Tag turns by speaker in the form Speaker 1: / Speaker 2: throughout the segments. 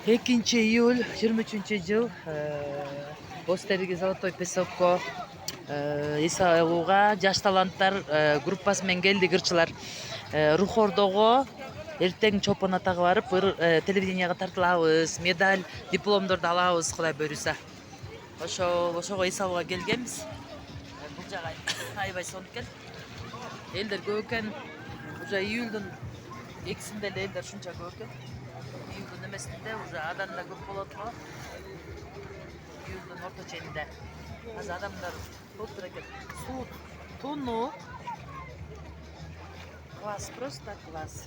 Speaker 1: 2-июль 23-жыл Бостериги Золотой Песокко эс алууга жаш таланттар группасы менен келдик ырчылар. Рухордого эртең чопон атага барып телевиденияга тартылабыз, медаль, дипломдорду алабыз Кудай буйруса. Ошого эс алууга келгенбиз. Бул жагы аябай сонуп экен. Элдер көп экен. Уже июлдун экисинде эле элдер ушунча көп экен. Июлдун эмесинде уже адам да көп болот го. Июлдун орто ченинде азыр адамдар көп экен. Суу тунуу класс, просто класс.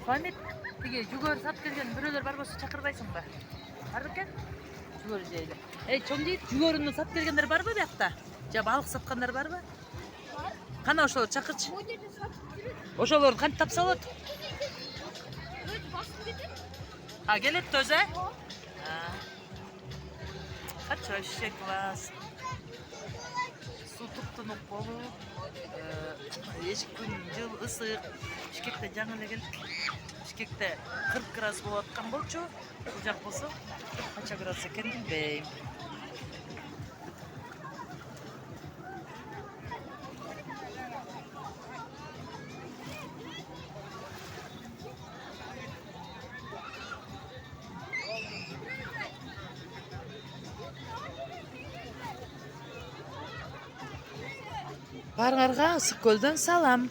Speaker 1: Хамид, тиги жүгөр сатып келген бирөөлөр бар болсо чакырбайсыңбы? Бар экен? Жүгөр жейли. Чоң жейт, жүгөрүнү сатып келгендер барбы биякта? Же балык саткандар барбы? Бар. Кана ошолор чакырчы. Бул жерде сатып жүрөт. Ошолорду кантип тапса болот? Келет да өзү? Кача вообще класс. Суу туп-тунук болуп, эшик күн жыл ысык. Бишкекте жаңы эле келдик. Бишкекте 40 градус болуп аткан болчу. Бул жак болсо канча градус экенин билбейм. Баарыңарга Ысык көлдөн салам.